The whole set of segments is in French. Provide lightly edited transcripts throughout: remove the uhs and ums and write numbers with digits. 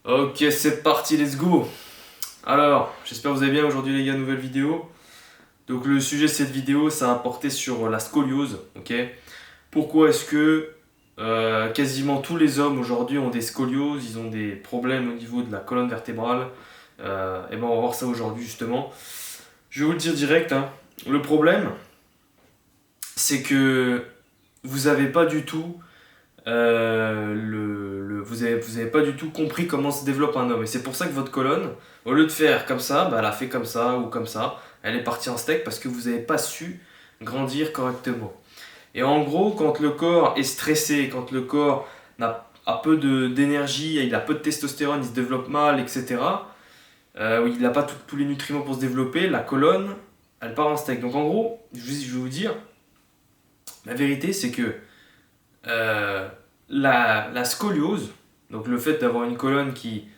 Ok, c'est parti, let's go. Alors, j'espère que vous allez bien aujourd'hui les gars, nouvelle vidéo. Donc le sujet de cette vidéo, ça va porter sur la scoliose, ok. Pourquoi est-ce que quasiment tous les hommes aujourd'hui ont des scolioses, ils ont des problèmes au niveau de la colonne vertébrale. Et ben on va voir ça aujourd'hui justement. Je vais vous le dire direct, hein. Le problème, c'est que vous avez pas du tout vous avez pas du tout compris comment se développe un homme. Et c'est pour ça que votre colonne, au lieu de faire comme ça, bah, elle a fait comme ça ou comme ça. Elle est partie en steak parce que vous n'avez pas su grandir correctement. Et en gros, quand le corps est stressé, quand le corps a peu d'énergie, il a peu de testostérone, il se développe mal, etc., où il n'a pas tous les nutriments pour se développer, la colonne, elle part en steak. Donc en gros, je vais vous dire, la vérité c'est que euh, la scoliose, donc le fait d'avoir une colonne qui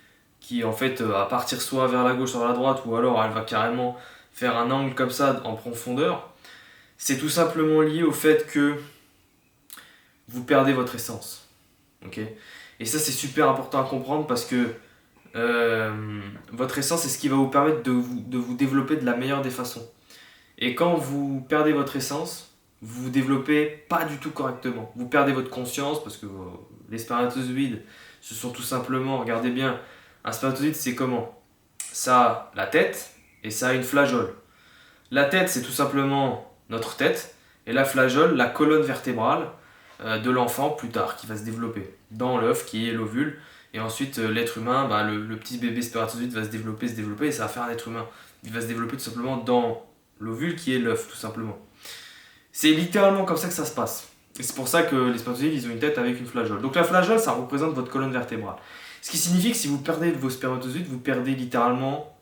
en fait va partir soit vers la gauche, soit vers la droite, ou alors elle va carrément faire un angle comme ça en profondeur, c'est tout simplement lié au fait que vous perdez votre essence. Ok. Et ça c'est super important à comprendre parce que votre essence c'est ce qui va vous permettre de vous développer de la meilleure des façons. Et quand vous perdez votre essence, vous vous développez pas du tout correctement. Vous perdez votre conscience parce que les spermatozoïdes, ce sont tout simplement, regardez bien, un spermatozoïde c'est comment? Ça a la tête et ça a une flageole. La tête c'est tout simplement notre tête et la flageole, la colonne vertébrale de l'enfant plus tard qui va se développer dans l'œuf qui est l'ovule. Et ensuite l'être humain, bah, le petit bébé spermatozoïde va se développer et ça va faire un être humain. Il va se développer tout simplement dans l'ovule qui est l'œuf tout simplement. C'est littéralement comme ça que ça se passe. Et c'est pour ça que les spermatozoïdes, ils ont une tête avec une flageole. Donc la flageole, ça représente votre colonne vertébrale. Ce qui signifie que si vous perdez vos spermatozoïdes, vous perdez littéralement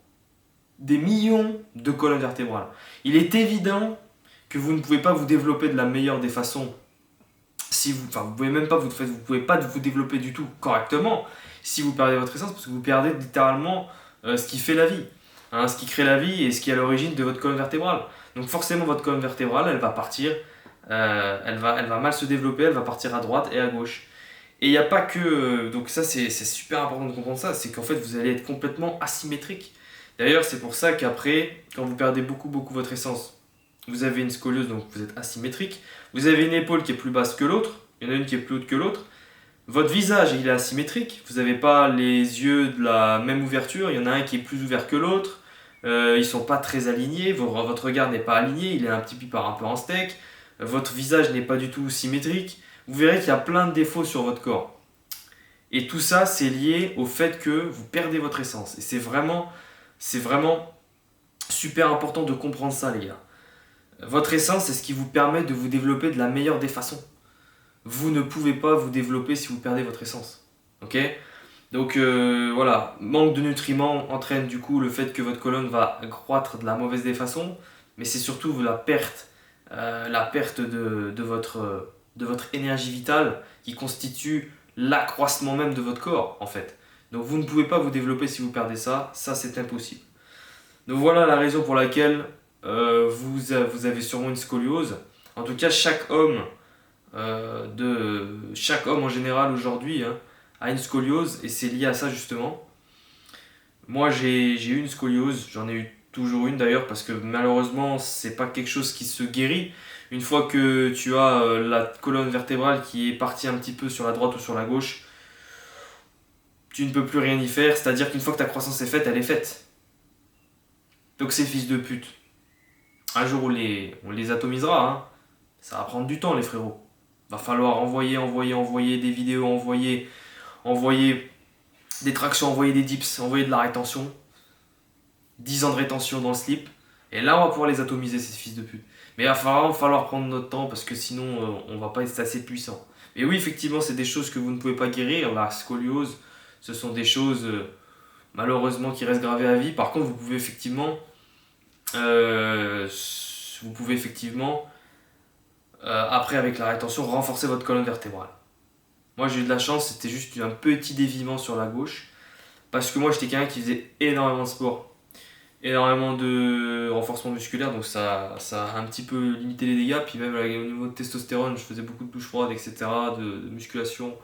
des millions de colonnes vertébrales. Il est évident que vous ne pouvez pas vous développer de la meilleure des façons. Si vous, enfin, vous pouvez même pas vous pouvez pas vous développer du tout correctement si vous perdez votre essence parce que vous perdez littéralement ce qui fait la vie, hein, ce qui crée la vie et ce qui est à l'origine de votre colonne vertébrale. Donc forcément votre colonne vertébrale, elle va partir, elle va mal se développer, elle va partir à droite et à gauche. Et il n'y a pas que, donc ça c'est super important de comprendre ça, c'est qu'en fait vous allez être complètement asymétrique. D'ailleurs c'est pour ça qu'après, quand vous perdez beaucoup votre essence, vous avez une scoliose donc vous êtes asymétrique. Vous avez une épaule qui est plus basse que l'autre, il y en a une qui est plus haute que l'autre. Votre visage, il est asymétrique. Vous n'avez pas les yeux de la même ouverture. Il y en a un qui est plus ouvert que l'autre. Ils sont pas très alignés. Votre regard n'est pas aligné. Il est un petit peu par un peu en steak. Votre visage n'est pas du tout symétrique. Vous verrez qu'il y a plein de défauts sur votre corps. Et tout ça, c'est lié au fait que vous perdez votre essence. Et c'est vraiment super important de comprendre ça, les gars. Votre essence, c'est ce qui vous permet de vous développer de la meilleure des façons. Vous ne pouvez pas vous développer si vous perdez votre essence. Ok. Donc voilà, manque de nutriments entraîne du coup le fait que votre colonne va croître de la mauvaise des façons, mais c'est surtout la perte de votre énergie vitale qui constitue l'accroissement même de votre corps en fait. Donc vous ne pouvez pas vous développer si vous perdez ça, ça c'est impossible. Donc voilà la raison pour laquelle vous avez sûrement une scoliose. En tout cas, chaque homme en général aujourd'hui hein, a une scoliose et c'est lié à ça justement. Moi j'ai eu une scoliose, j'en ai eu toujours une d'ailleurs parce que malheureusement c'est pas quelque chose qui se guérit. Une fois que tu as la colonne vertébrale qui est partie un petit peu sur la droite ou sur la gauche, tu ne peux plus rien y faire, c'est-à-dire qu'une fois que ta croissance est faite, elle est faite. Donc ces fils de pute, un jour on les atomisera, hein. Ça va prendre du temps les frérots. Va falloir envoyer des vidéos, envoyer des tractions, envoyer des dips, envoyer de la rétention. 10 ans de rétention dans le slip. Et là, on va pouvoir les atomiser, ces fils de pute. Mais il va falloir prendre notre temps parce que sinon, on va pas être assez puissant. Et oui, effectivement, c'est des choses que vous ne pouvez pas guérir. La scoliose, ce sont des choses malheureusement qui restent gravées à vie. Par contre, euh, vous pouvez effectivement après, avec la rétention, renforcer votre colonne vertébrale. Moi, j'ai eu de la chance, c'était juste un petit déviement sur la gauche. Parce que moi, j'étais quelqu'un qui faisait énormément de sport, énormément de renforcement musculaire, donc ça a un petit peu limité les dégâts. Puis même au niveau de testostérone, je faisais beaucoup de douches froides, etc., de musculation.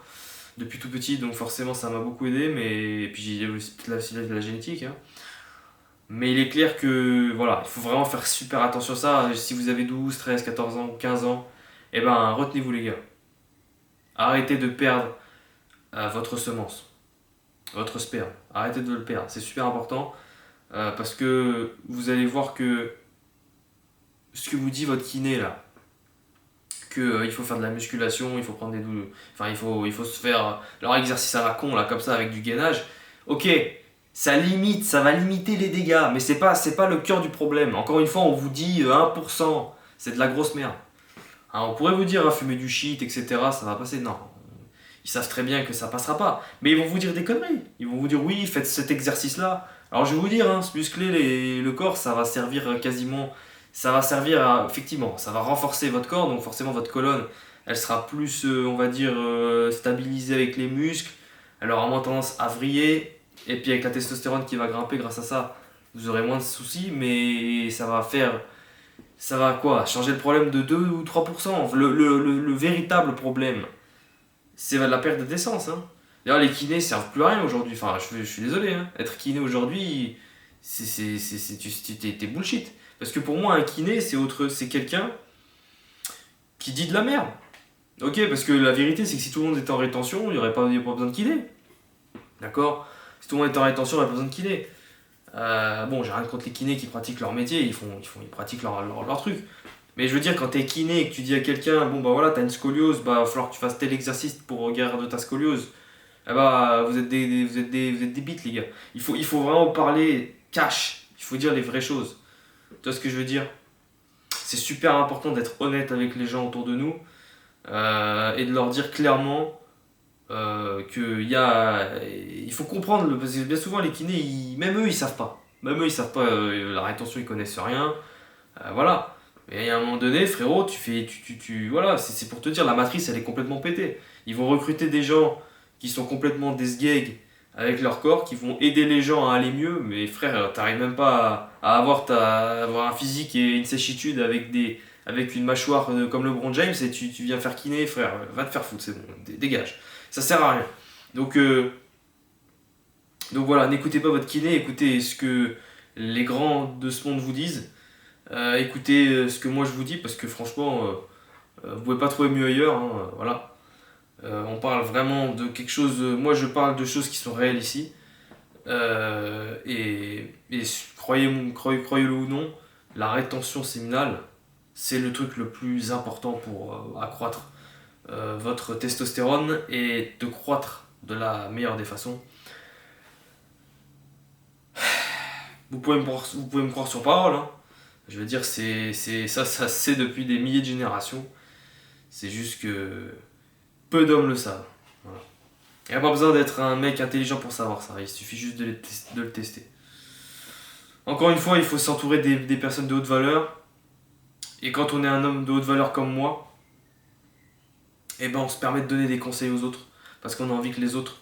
depuis tout petit, donc forcément ça m'a beaucoup aidé, mais et puis j'ai aussi la génétique, hein. Mais il est clair que voilà, il faut vraiment faire super attention à ça. Si vous avez 12, 13, 14 ans, 15 ans, eh ben retenez-vous les gars. Arrêtez de perdre votre semence, votre sperme. Arrêtez de le perdre, c'est super important parce que vous allez voir que ce que vous dit votre kiné là, que il faut faire de la musculation, il faut prendre des douches, enfin il faut se faire leur exercice à la con là comme ça avec du gainage. Ok, ça va limiter les dégâts, mais c'est pas le cœur du problème. Encore une fois, on vous dit 1%, c'est de la grosse merde. Hein, on pourrait vous dire fumer du shit, etc. Ça va passer. Non, ils savent très bien que ça passera pas. Mais ils vont vous dire des conneries. Ils vont vous dire oui, faites cet exercice-là. Alors je vais vous dire, hein, se muscler le corps, ça va servir quasiment. Ça va servir à. Effectivement, ça va renforcer votre corps, donc forcément votre colonne, elle sera plus, on va dire, stabilisée avec les muscles. Elle aura moins tendance à vriller. Et puis avec la testostérone qui va grimper grâce à ça, vous aurez moins de soucis, mais ça va faire. Ça va quoi? Changer le problème de 2 ou 3%. Le véritable problème, c'est la perte de d'essence. Hein. D'ailleurs, les kinés servent plus à rien aujourd'hui. Enfin, je suis désolé. Hein. Être kiné aujourd'hui, t'es bullshit. Parce que pour moi, un kiné, c'est quelqu'un qui dit de la merde. Ok, parce que la vérité, c'est que si tout le monde était en rétention, il n'y aurait pas besoin de kiné. D'accord? Si tout le monde était en rétention, il n'y aurait pas besoin de kiné. Bon, j'ai rien contre les kinés qui pratiquent leur métier, ils pratiquent leur truc. Mais je veux dire, quand t'es kiné et que tu dis à quelqu'un, bon bah voilà, t'as une scoliose, bah va falloir que tu fasses tel exercice pour guérir de ta scoliose. Eh bah, vous êtes des bites, les gars. Il faut vraiment parler cash. Il faut dire les vraies choses. Tu vois ce que je veux dire? C'est super important d'être honnête avec les gens autour de nous et de leur dire clairement il faut comprendre. Parce que bien souvent, les kinés, même eux, ils savent pas. Même eux, ils savent pas. La rétention, ils connaissent rien. Voilà. Mais à un moment donné, frérot, voilà, c'est pour te dire, la matrice, elle est complètement pétée. Ils vont recruter des gens qui sont complètement des sgegs avec leur corps, qui vont aider les gens à aller mieux. Mais frère, t'arrives même pas à avoir un physique et une séchitude avec une mâchoire comme LeBron James et tu viens faire kiné, frère. Va te faire foutre, c'est bon, dégage. Ça sert à rien. Donc, euh, donc voilà, n'écoutez pas votre kiné, écoutez ce que les grands de ce monde vous disent. Écoutez ce que moi je vous dis parce que franchement, vous pouvez pas trouver mieux ailleurs. Hein, voilà. On parle vraiment de quelque chose. Moi je parle de choses qui sont réelles ici. Et croyez-le ou non, la rétention séminale, c'est le truc le plus important pour accroître votre testostérone et de croître de la meilleure des façons. Vous pouvez me croire sur parole. Hein. Je veux dire, ça c'est depuis des milliers de générations. C'est juste que peu d'hommes le savent. Voilà. Il n'y a pas besoin d'être un mec intelligent pour savoir ça. Il suffit juste de le tester. Encore une fois, il faut s'entourer des personnes de haute valeur. Et quand on est un homme de haute valeur comme moi, eh ben on se permet de donner des conseils aux autres. Parce qu'on a envie que les autres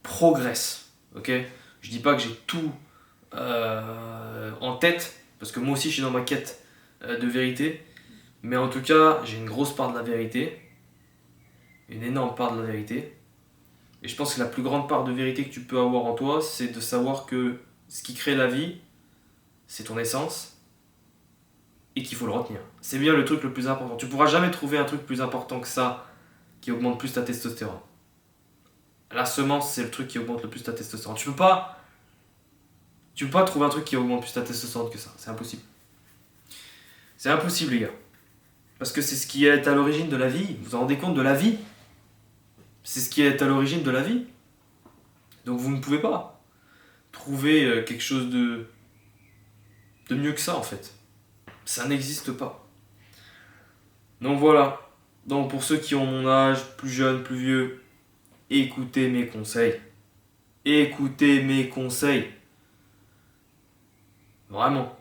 progressent. Ok? Je dis pas que j'ai tout en tête. Parce que moi aussi je suis dans ma quête de vérité. Mais en tout cas, j'ai une grosse part de la vérité. Une énorme part de la vérité. Et je pense que la plus grande part de vérité que tu peux avoir en toi, c'est de savoir que ce qui crée la vie, c'est ton essence. Et qu'il faut le retenir. C'est bien le truc le plus important. Tu pourras jamais trouver un truc plus important que ça qui augmente plus ta testostérone. La semence, c'est le truc qui augmente le plus ta testostérone. Tu peux pas trouver un truc qui augmente plus ta testostérone que ça. C'est impossible. C'est impossible, les gars. Parce que c'est ce qui est à l'origine de la vie. Vous vous rendez compte de la vie? C'est ce qui est à l'origine de la vie. Donc vous ne pouvez pas trouver quelque chose de mieux que ça, en fait. Ça n'existe pas. Donc voilà. Donc pour ceux qui ont mon âge, plus jeunes, plus vieux, écoutez mes conseils. Écoutez mes conseils. Vraiment.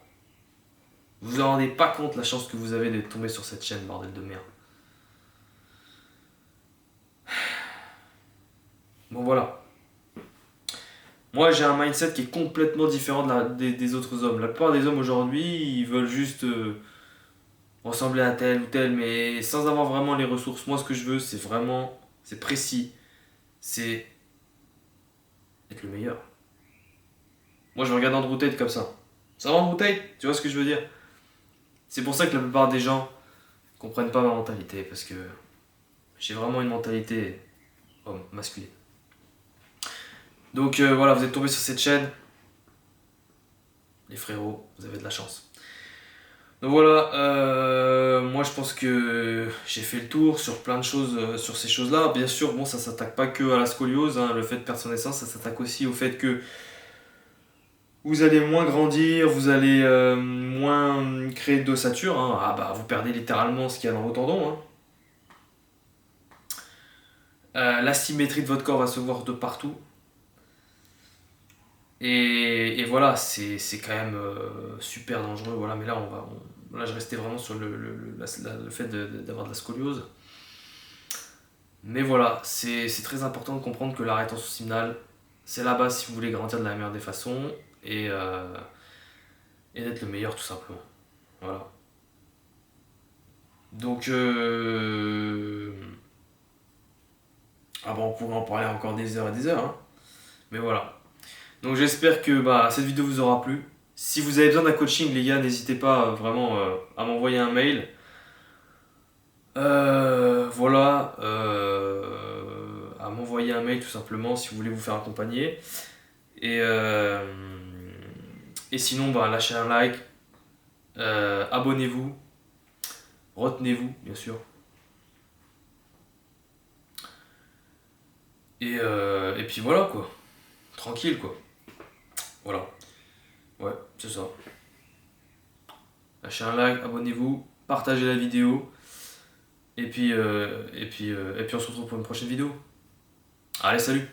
Vous vous en rendez pas compte la chance que vous avez d'être tombé sur cette chaîne, bordel de merde. Bon voilà. Moi j'ai un mindset qui est complètement différent des autres hommes. La plupart des hommes aujourd'hui, ils veulent juste ressembler à tel ou tel, mais sans avoir vraiment les ressources. Moi ce que je veux, c'est précis. c'est être le meilleur. Moi, je me regarde Andrew Tate comme ça. Ça va, Andrew Tate? Tu vois ce que je veux dire? C'est pour ça que la plupart des gens comprennent pas ma mentalité, parce que j'ai vraiment une mentalité homme, masculine. Donc voilà, vous êtes tombé sur cette chaîne. Les frérots, vous avez de la chance. Donc voilà, moi je pense que j'ai fait le tour sur plein de choses, sur ces choses-là. Bien sûr, bon, ça s'attaque pas que à la scoliose, hein. Le fait de perdre son essence, ça s'attaque aussi au fait que vous allez moins grandir, vous allez moins créer d'ossature, hein. Ah bah vous perdez littéralement ce qu'il y a dans vos tendons, hein. La symétrie de votre corps va se voir de partout. Et voilà, c'est quand même super dangereux. Voilà, mais là, là, je restais vraiment sur le fait d'avoir de la scoliose. Mais voilà, c'est très important de comprendre que la rétention simnale, c'est la base si vous voulez grandir de la meilleure des façons et d'être le meilleur tout simplement. Voilà. Donc, ah bon, on pourrait en parler encore des heures et des heures, hein. Mais voilà. Donc j'espère que cette vidéo vous aura plu. Si vous avez besoin d'un coaching, les gars, n'hésitez pas vraiment à m'envoyer un mail. Voilà, à m'envoyer un mail tout simplement si vous voulez vous faire accompagner. Et, euh, et sinon, lâchez un like, abonnez-vous, retenez-vous, bien sûr. Et puis voilà quoi, tranquille quoi. Voilà, ouais, c'est ça. Lâchez un like, abonnez-vous, partagez la vidéo. Et puis on se retrouve pour une prochaine vidéo. Allez, salut!